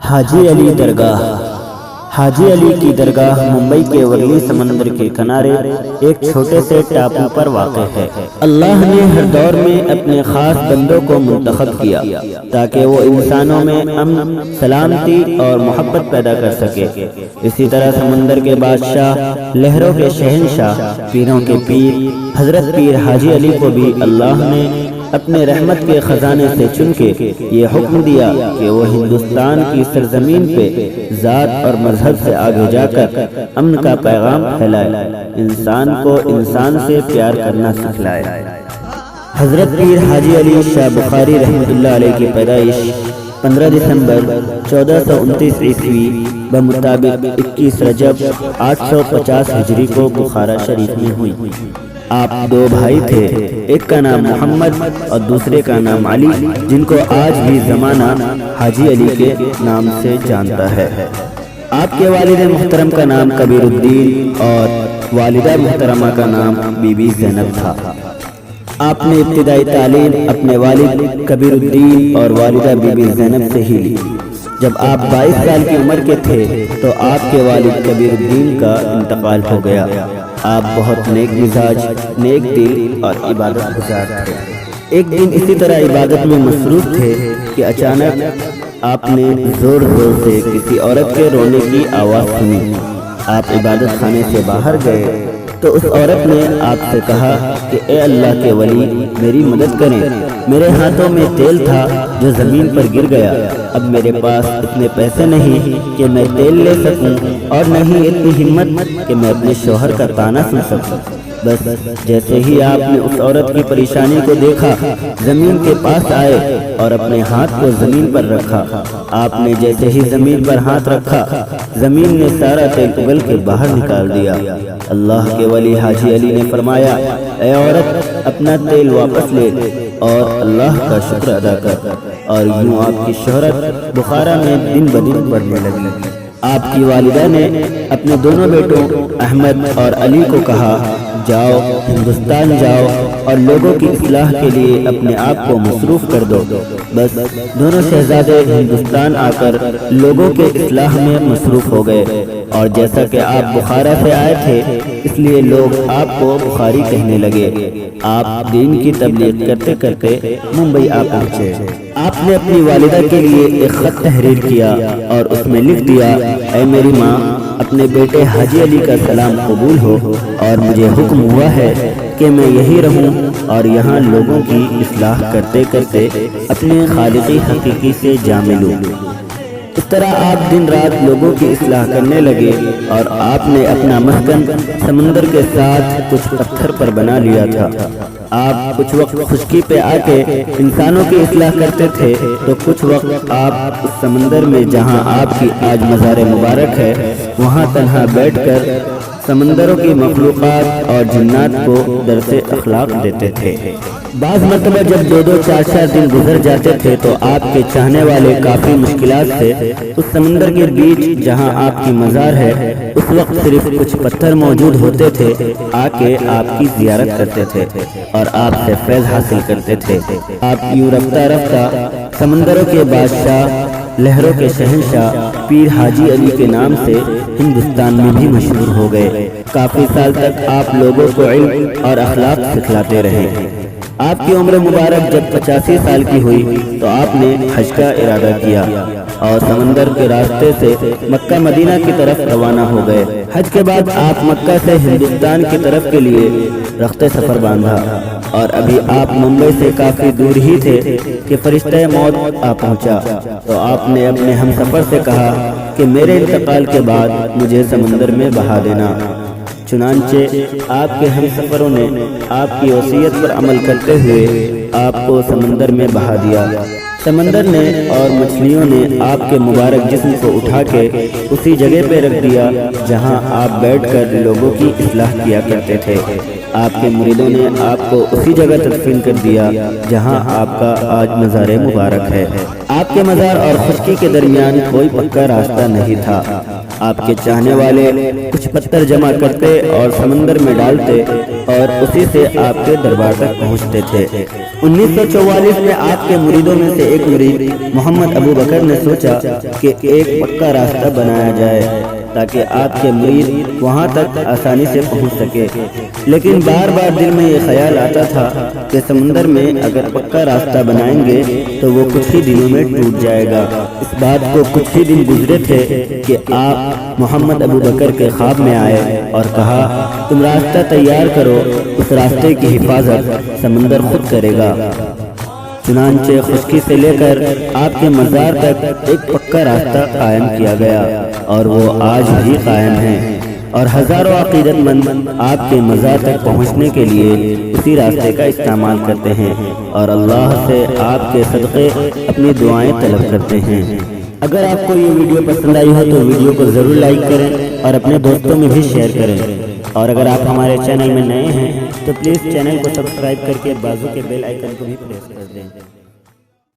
حاجی علی درگاہ۔ حاجی علی کی درگاہ ممبئی کے ورلی سمندر کے کنارے ایک چھوٹے سے ٹاپو پر واقع ہے۔ اللہ نے ہر دور میں اپنے خاص بندوں کو منتخب کیا تاکہ وہ انسانوں میں امن، سلامتی اور محبت پیدا کر سکے۔ اسی طرح سمندر کے بادشاہ، لہروں کے شہنشاہ، پیروں کے پیر حضرت پیر حاجی علی کو بھی اللہ نے اپنے رحمت کے خزانے سے چن کے یہ حکم دیا کہ وہ ہندوستان کی سرزمین پہ ذات اور مذہب سے آگے جا کر امن کا پیغام پھیلائے، انسان کو انسان سے پیار کرنا سکھلائے۔ حضرت پیر حاجی علی شاہ بخاری رحمۃ اللہ علیہ کی پیدائش 15 دسمبر 1429 عیسوی بمطابق 21 رجب 850 ہجری کو بخارا شریف میں ہوئی۔ آپ دو بھائی تھے، ایک کا نام محمد اور دوسرے کا نام علی، جن کو آج بھی زمانہ حاجی علی کے نام سے جانتا ہے۔ آپ کے والد محترم کا نام کبیر الدین اور والدہ محترمہ کا نام بی بی زینب تھا۔ آپ نے ابتدائی تعلیم اپنے والد کبیر الدین اور والدہ بی بی زینب سے ہی لی۔ جب آپ 22 سال کی عمر کے تھے تو آپ کے والد کبیر الدین کا انتقال ہو گیا۔ آپ بہت نیک مزاج، نیک دل اور عبادت گزار تھے۔ ایک دن اسی طرح عبادت میں مصروف تھے کہ اچانک آپ نے زور زور سے کسی عورت کے رونے کی آواز سنی۔ آپ عبادت خانے سے باہر گئے تو اس عورت نے آپ سے کہا کہ اے اللہ کے ولی، میری مدد کریں، میرے ہاتھوں میں تیل تھا جو زمین پر گر گیا۔ اب میرے پاس اتنے پیسے نہیں کہ میں تیل لے سکوں اور نہیں اتنی ہمت کہ میں اپنے شوہر کا طعنہ سن سکوں۔ بس جیسے ہی آپ نے اس عورت کی پریشانی کو دیکھا، زمین کے پاس آئے اور اپنے ہاتھ کو زمین پر رکھا۔ آپ نے جیسے ہی زمین پر ہاتھ رکھا، زمین نے سارا تیل اگل کے باہر نکال دیا۔ اللہ کے ولی حاجی علی نے فرمایا، اے عورت، اپنا تیل واپس لے اور اللہ کا شکر ادا کر۔ اور یوں آپ کی شہرت بخارا میں دن بدن بڑھنے لگی۔ آپ کی والدہ نے اپنے دونوں بیٹوں احمد اور علی کو کہا، جاؤ ہندوستان جاؤ اور لوگوں کی اصلاح کے لیے اپنے آپ کو مصروف کر دو۔ بس دونوں شہزادے ہندوستان آ کر لوگوں کے اصلاح میں مصروف ہو گئے، اور جیسا کہ آپ بخارا سے آئے تھے اس لیے لوگ آپ کو بخاری کہنے لگے۔ آپ دین کی تبلیغ کرتے کرتے ممبئی آ پہنچے۔ آپ نے اپنی والدہ کے لیے ایک خط تحریر کیا اور اس میں لکھ دیا، اے میری ماں، اپنے بیٹے حاجی علی کا سلام قبول ہو، اور مجھے حکم ہوا ہے کہ میں یہی رہوں اور یہاں لوگوں کی اصلاح کرتے کرتے اپنے خالقی حقیقی سے جا ملوں۔ اس طرح آپ دن رات لوگوں کی اصلاح کرنے لگے، اور آپ نے اپنا مسکن سمندر کے ساتھ کچھ پتھر پر بنا لیا تھا۔ آپ کچھ وقت خشکی پہ آ کے انسانوں کی اصلاح کرتے تھے تو کچھ وقت آپ اس سمندر میں جہاں آپ کی آج مزار مبارک ہے وہاں تنہا بیٹھ کر سمندروں کی مخلوقات اور جنات کو درس اخلاق دیتے تھے۔ بعض مرتبہ جب 2-2 4-4 دن گزر جاتے تھے تو آپ کے چاہنے والے کافی مشکلات سے اس سمندر کے بیچ جہاں آپ کی مزار ہے اس وقت صرف کچھ پتھر موجود ہوتے تھے، آ کے آپ کی زیارت کرتے تھے اور آپ سے فیض حاصل کرتے تھے۔ آپ یوں رفتہ رفتہ سمندروں کے بادشاہ، لہروں کے شہنشاہ پیر حاجی علی کے نام سے ہندوستان میں بھی مشہور ہو گئے۔ کافی سال تک آپ لوگوں کو علم اور اخلاق سکھلاتے رہے۔ آپ کی عمر مبارک جب 85 سال کی ہوئی تو آپ نے حج کا ارادہ کیا اور سمندر کے راستے سے مکہ مدینہ کی طرف روانہ ہو گئے۔ حج کے بعد آپ مکہ سے ہندوستان کی طرف کے لیے رخت سفر باندھا، اور ابھی آپ ممبئی سے کافی دور ہی تھے کہ فرشتہ موت آ پہنچا۔ تو آپ نے اپنے ہم سفر سے کہا کہ میرے انتقال کے بعد مجھے سمندر میں بہا دینا۔ چنانچہ آپ کے ہم سفروں نے آپ کی وصیت پر عمل کرتے ہوئے آپ کو سمندر میں بہا دیا۔ سمندر نے اور مچھلیوں نے آپ کے مبارک جسم کو اٹھا کے اسی جگہ پہ رکھ دیا جہاں آپ بیٹھ کر لوگوں کی اصلاح کیا کرتے تھے۔ آپ کے مریدوں نے آپ کو اسی جگہ تدفین کر دیا جہاں آپ کا آج مزار مبارک ہے۔ آپ کے مزار اور خشکی کے درمیان کوئی پکا راستہ نہیں تھا۔ آپ کے چاہنے والے کچھ پتھر جمع کرتے اور سمندر میں ڈالتے اور اسی سے آپ کے دربار تک پہنچتے تھے۔ 1944 میں آپ کے مریدوں میں سے ایک مرید محمد ابو بکر نے سوچا کہ ایک پکا راستہ بنایا جائے تاکہ آپ کے مرید وہاں تک آسانی سے پہنچ سکے، لیکن بار بار دل میں یہ خیال آتا تھا کہ سمندر میں اگر پکا راستہ بنائیں گے تو وہ کچھ ہی دنوں میں ٹوٹ جائے گا۔ اس بات کو کچھ ہی دن گزرے تھے کہ آپ محمد ابو بکر کے خواب میں آئے اور کہا، تم راستہ تیار کرو، اس راستے کی حفاظت سمندر خود کرے گا۔ چنانچہ خشکی سے لے کر آپ کے مزار تک ایک پکا راستہ قائم کیا گیا اور وہ آج بھی قائم ہے، اور ہزاروں عقیدت مند آپ کے مزار تک پہنچنے کے لیے اسی راستے کا استعمال کرتے ہیں اور اللہ سے آپ کے صدقے اپنی دعائیں طلب کرتے ہیں۔ اگر آپ کو یہ ویڈیو پسند آئی ہو تو ویڈیو کو ضرور لائک کریں اور اپنے دوستوں میں بھی شیئر کریں، اور اگر آپ ہمارے چینل میں نئے ہیں تو پلیز چینل کو سبسکرائب کر کے بازو کے بیل آئیکن کو بھی پریس کر دیں۔